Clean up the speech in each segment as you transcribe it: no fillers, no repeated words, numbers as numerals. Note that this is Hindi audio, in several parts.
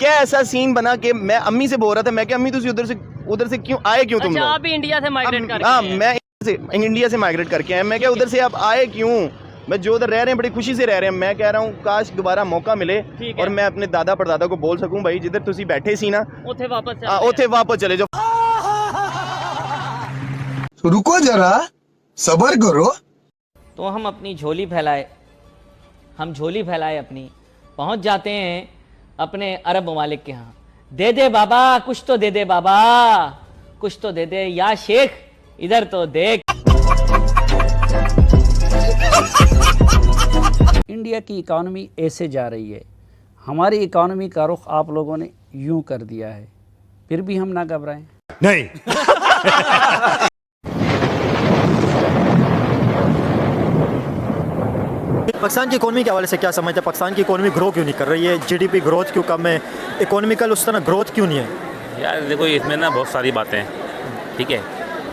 क्या ऐसा सीन बना कि मैं अम्मी से बोल रहा था, मैं क्या अम्मी तुम उधर से क्यों आए, क्यों तुम अच्छा, लोग? आप भी इंडिया से माइग्रेट करके हाँ, आए हैं। मैं इंडिया से माइग्रेट करके आया। मैं क्या उधर से आप आए क्यों? मैं जो उधर रह रहे हैं बड़ी खुशी से रह रहे हैं। मैं कह रहा हूँ काश दोबारा मौका मिले ठीक है। और मैं अपने दादा परदादा को बोल सकूं, भाई जिधर तुसी बैठे सी ना, उथे वापस चलते हाँ हैं। उथे वापस चले जाओ। रुको जरा, सबर करो। तो हम अपनी झोली फैलाए, हम झोली फैलाए अपनी, पहुंच जाते हैं अपने अरब ममालिक के यहाँ। दे दे बाबा, कुछ तो दे दे बाबा, कुछ तो दे दे या शेख, इधर तो देख। इंडिया की इकॉनमी ऐसे जा रही है, हमारी इकॉनमी का रुख आप लोगों ने यूं कर दिया है, फिर भी हम ना घबराएं। नहीं। पाकिस्तान की इकोनॉमी के हवाले से क्या समझते हैं? पाकिस्तान की इकोनॉमी ग्रो क्यों नहीं कर रही है? जीडीपी ग्रोथ क्यों कम है? इकोनॉमिकल उस तरह ग्रोथ क्यों नहीं है? यार देखो, इसमें ना बहुत सारी बातें हैं, ठीक है।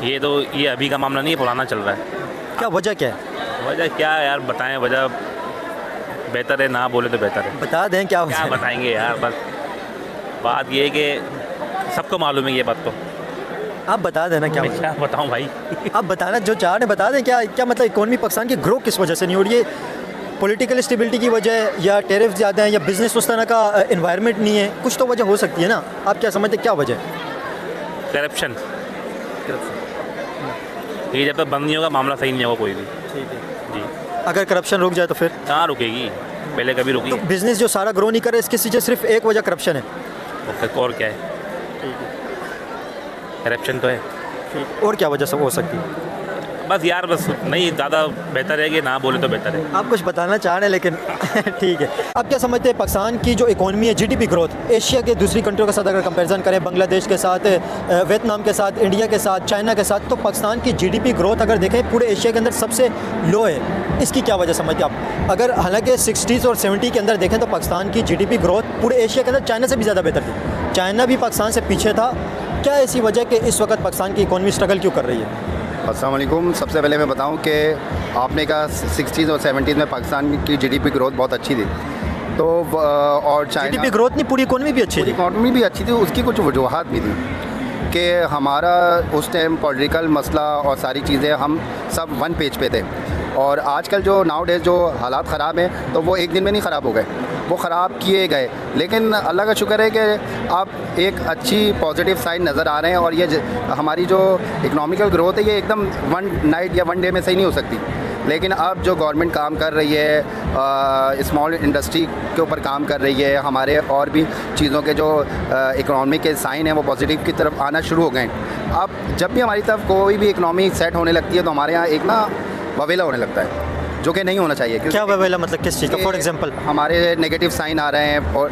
ये अभी का मामला नहीं है, पुराना चल रहा है। क्या वजह क्या है? वजह क्या है यार, बताएं वजह। बेहतर है ना बोले तो बेहतर है। बता दें क्या क्या वजह? बताएंगे यार, बस बात ये है कि सबको मालूम है ये बात तो। आप बता देना क्या मैं वजह? क्या बताऊं भाई। आप बताना जो चाह रहे हैं बता दें। क्या मतलब इकोनॉमी पाकिस्तान की ग्रो किस वजह से नहीं हो रही है? पॉलिटिकल स्टेबिलिटी की वजह है, या टैरिफ ज़्यादा है, या बिजनेस उस तरह का इन्वायरमेंट नहीं है? कुछ तो वजह हो सकती है ना। आप क्या समझते हैं क्या वजह है? करप्शन। ये जब तक बंद नहीं होगा मामला सही नहीं होगा कोई भी। ठीक है। जी। अगर करप्शन रुक जाए तो फिर कहाँ रुकेगी, पहले कभी रुकी तो बिजनेस जो सारा ग्रो नहीं कर रहा है, इसके पीछे सिर्फ एक वजह करप्शन है। और क्या है, करप्शन तो है। और क्या वजह सब हो सकती है? बस यार, बस नहीं, ज़्यादा बेहतर है कि ना बोले तो बेहतर है। आप कुछ बताना चाह रहे हैं लेकिन ठीक है। आप क्या समझते हैं पाकिस्तान की जो इकोनॉमी है, जीडीपी ग्रोथ एशिया के दूसरी कंट्रियों के साथ अगर कंपैरिजन करें, बांग्लादेश के साथ, वियतनाम के साथ, इंडिया के साथ, चाइना के साथ, तो पाकिस्तान की जीडीपी ग्रोथ अगर देखें पूरे एशिया के अंदर सबसे लो है। इसकी क्या वजह समझते हैं आप? अगर हालांकि 60s और 70 के अंदर देखें तो पाकिस्तान की जीडीपी ग्रोथ पूरे एशिया के अंदर चाइना से भी ज़्यादा बेहतर थी। चाइना भी पाकिस्तान से पीछे था। क्या ऐसी वजह कि इस वक्त पाकिस्तान की इकोनॉमी स्ट्रगल क्यों कर रही है? अस्सलाम वालेकुम। सबसे पहले मैं बताऊं कि आपने कहा 60s और 70s में पाकिस्तान की जीडीपी ग्रोथ बहुत अच्छी थी, तो और चाइना जीडीपी ग्रोथ नहीं, पूरी इकोनॉमी भी अच्छी थी। इकॉनमी भी अच्छी थी। उसकी कुछ वजूहत भी थी कि हमारा उस टाइम पॉलिटिकल मसला और सारी चीज़ें हम सब वन पेज पे थे। और आजकल जो नाउ डेज जो हालात ख़राब हैं तो वो एक दिन में नहीं ख़राब हो गए, वो ख़राब किए गए। लेकिन अल्लाह का शुक्र है कि अब एक अच्छी पॉजिटिव साइन नज़र आ रहे हैं। और ये हमारी जो इकनॉमिकल ग्रोथ है ये एकदम वन नाइट या वन डे में सही नहीं हो सकती। लेकिन अब जो गवर्नमेंट काम कर रही है, स्मॉल इंडस्ट्री के ऊपर काम कर रही है, हमारे और भी चीज़ों के जो इकनॉमी के साइन हैं वो पॉजिटिव की तरफ आना शुरू हो गए। अब जब भी हमारी तरफ कोई भी इकनॉमी सेट होने लगती है तो हमारे यहाँ एक ना ववेला होने लगता है, जो कि नहीं होना चाहिए। क्या ववेला मतलब किस चीज़ का? फॉर एग्जांपल हमारे नेगेटिव साइन आ रहे हैं और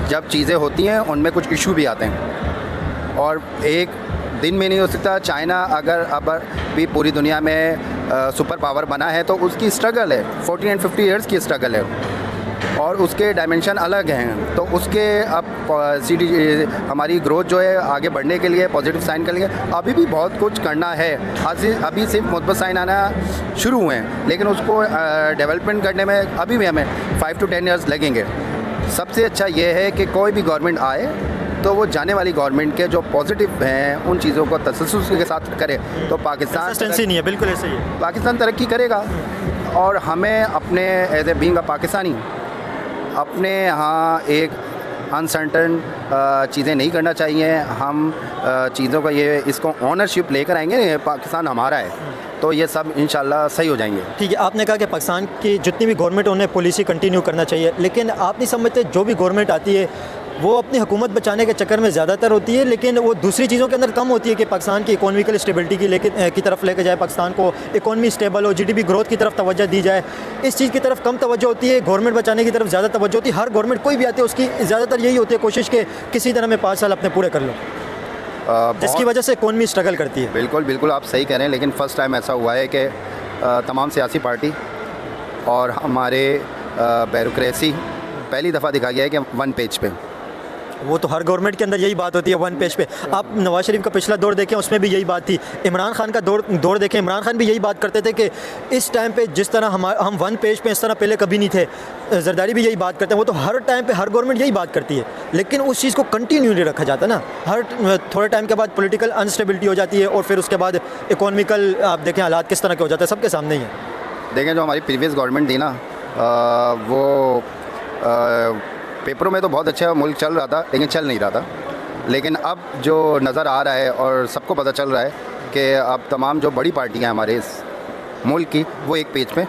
जब चीज़ें होती हैं उनमें कुछ इशू भी आते हैं और एक दिन में नहीं हो सकता। चाइना अगर अब भी पूरी दुनिया में सुपर पावर बना है तो उसकी स्ट्रगल है, 40 एंड 50 ईयर्स की स्ट्रगल है और उसके डायमेंशन अलग हैं। तो उसके अब हमारी ग्रोथ जो है आगे बढ़ने के लिए, पॉजिटिव साइन के लिए अभी भी बहुत कुछ करना है। अभी सिर्फ मुस्बत साइन आना शुरू हुए हैं, लेकिन उसको डेवलपमेंट करने में अभी भी हमें 5 to 10 ईयर्स लगेंगे। सबसे अच्छा ये है कि कोई भी गवर्नमेंट आए तो वो जाने वाली गवर्नमेंट के जो पॉजिटिव हैं उन चीज़ों को तसल्सल के साथ करे तो पाकिस्तान नहीं है। बिल्कुल ऐसे ही है। पाकिस्तान तरक्की करेगा। और हमें अपने as a being a Pakistani अपने यहाँ एक अनसर्टन चीज़ें नहीं करना चाहिए। हम चीज़ों का ये इसको ऑनरशिप लेकर आएंगे, पाकिस्तान हमारा है, तो ये सब इंशाल्लाह सही हो जाएंगे। ठीक है। आपने कहा कि पाकिस्तान की जितनी भी गवर्नमेंट उन्हें पॉलिसी कंटिन्यू करना चाहिए, लेकिन आप नहीं समझते जो भी गवर्नमेंट आती है वो अपनी हुकूमत बचाने के चक्कर में ज़्यादातर होती है, लेकिन वो दूसरी चीज़ों के अंदर कम होती है कि पाकिस्तान की इकोनॉमिकल स्टेबिलिटी की तरफ लेके जाए, पाकिस्तान को इकोनॉमी स्टेबल हो, जीडीपी ग्रोथ की तरफ तवज्जो दी जाए। इस चीज़ की तरफ कम तवज्जो होती है, गवर्नमेंट बचाने की तरफ ज़्यादा तवज्जो होती है। हर गवर्नमेंट कोई भी आती है उसकी ज़्यादातर यही होती है कोशिश कि किसी तरह में 5 साल अपने पूरे कर लो, जिसकी वजह से इकोनॉमी स्ट्रगल करती है। बिल्कुल बिल्कुल आप सही कह रहे हैं। लेकिन फ़र्स्ट टाइम ऐसा हुआ है कि तमाम सियासी पार्टी और हमारे ब्यूरोक्रेसी पहली दफ़ा दिखा गया है कि वन पेज पे वो तो हर गवर्नमेंट के अंदर यही बात होती है, वन पेज पे। आप नवाज शरीफ का पिछला दौर देखें, उसमें भी यही बात थी। इमरान खान का दौर देखें, इमरान खान भी यही बात करते थे कि इस टाइम पे जिस तरह हम वन पेज पे इस तरह पहले कभी नहीं थे। जरदारी भी यही बात करते हैं, वो तो हर टाइम पे हर गवर्नमेंट यही बात करती है, लेकिन उस चीज़ को कंटिन्यू नहीं रखा जाता ना। हर थोड़े टाइम के बाद पॉलिटिकल अनस्टेबिलिटी हो जाती है और फिर उसके बाद इकोनॉमिकल आप देखें हालात किस तरह के हो जाते हैं, सबके सामने ही है। देखें जो हमारी प्रीवियस गवर्नमेंट थी ना, वो पेपरों में तो बहुत अच्छा मुल्क चल रहा था, लेकिन चल नहीं रहा था। लेकिन अब जो नज़र आ रहा है और सबको पता चल रहा है कि अब तमाम जो बड़ी पार्टियां हैं हमारे इस मुल्क की, वो एक पेज पे।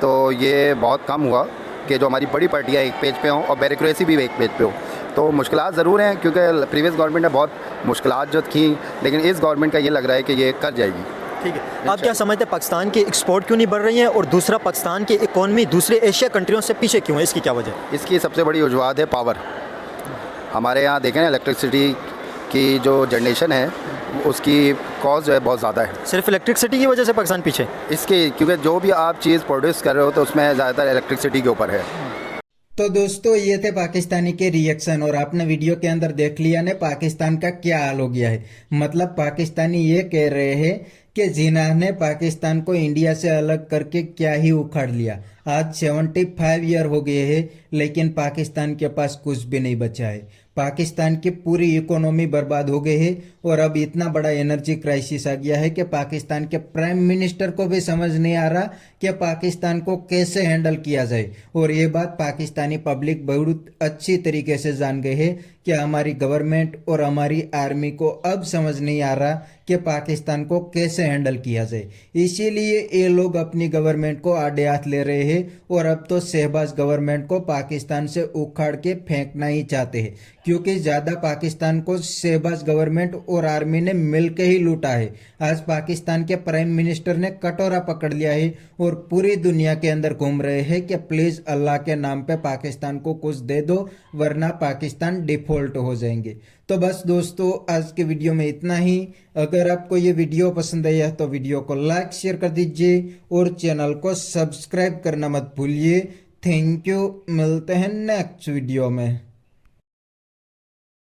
तो ये बहुत कम हुआ कि जो हमारी बड़ी पार्टियां एक पेज पे हों और ब्यूरोक्रेसी भी एक पेज पे हो। तो मुश्किलात ज़रूर हैं, क्योंकि प्रीवियस गवर्नमेंट ने बहुत मुश्किलात जो थी, लेकिन इस गवर्नमेंट का ये लग रहा है कि ये कर जाएगी। ठीक है, आप क्या समझते हैं पाकिस्तान की एक्सपोर्ट क्यों नहीं बढ़ रही है, और दूसरा पाकिस्तान की इकोनॉमी दूसरे एशिया कंट्रियों से पीछे क्यों है, इसकी क्या वजह है? इसकी सबसे बड़ी वजूहत है पावर। हमारे यहाँ देखें ना, इलेक्ट्रिसिटी की जो जनरेशन है उसकी कॉस्ट जो है बहुत ज़्यादा है। सिर्फ इलेक्ट्रिसिटी की वजह से पाकिस्तान पीछे इसके, क्योंकि जो भी आप चीज़ प्रोड्यूस कर रहे हो तो उसमें ज़्यादातर इलेक्ट्रिसिटी के ऊपर है। तो दोस्तों ये थे पाकिस्तानी के रिएक्शन, और आपने वीडियो के अंदर देख लिया ने पाकिस्तान का क्या हाल हो गया है। मतलब पाकिस्तानी ये कह रहे हैं कि जिन्ना ने पाकिस्तान को इंडिया से अलग करके क्या ही उखाड़ लिया। आज 75 ईयर हो गए हैं, लेकिन पाकिस्तान के पास कुछ भी नहीं बचा है। पाकिस्तान की पूरी इकोनॉमी बर्बाद हो गई है, और अब इतना बड़ा एनर्जी क्राइसिस आ गया है कि पाकिस्तान के प्राइम मिनिस्टर को भी समझ नहीं आ रहा कि पाकिस्तान को कैसे हैंडल किया जाए। और ये बात पाकिस्तानी पब्लिक बहुत अच्छी तरीके से जान गए है कि हमारी गवर्नमेंट और हमारी आर्मी को अब समझ नहीं आ रहा कि पाकिस्तान को कैसे हैंडल किया जाए। इसीलिए ये लोग अपनी गवर्नमेंट को आड़े हाथ ले रहे हैं, और अब तो शहबाज गवर्नमेंट को पाकिस्तान से उखाड़ के फेंकना ही चाहते हैं, क्योंकि ज्यादा पाकिस्तान को शहबाज गवर्नमेंट और आर्मी ने मिलकर ही लूटा है। आज पाकिस्तान के प्राइम मिनिस्टर ने कटोरा पकड़ लिया है और पूरी दुनिया के अंदर घूम रहे हैं कि प्लीज अल्लाह के नाम पे पाकिस्तान को कुछ दे दो, वरना पाकिस्तान डिफॉल्ट हो जाएंगे। तो बस दोस्तों, आज के वीडियो में इतना ही। अगर आपको ये वीडियो पसंद आया तो वीडियो को लाइक शेयर कर दीजिए और चैनल को सब्सक्राइब करना मत भूलिए। थैंक यू, मिलते हैं नेक्स्ट वीडियो में।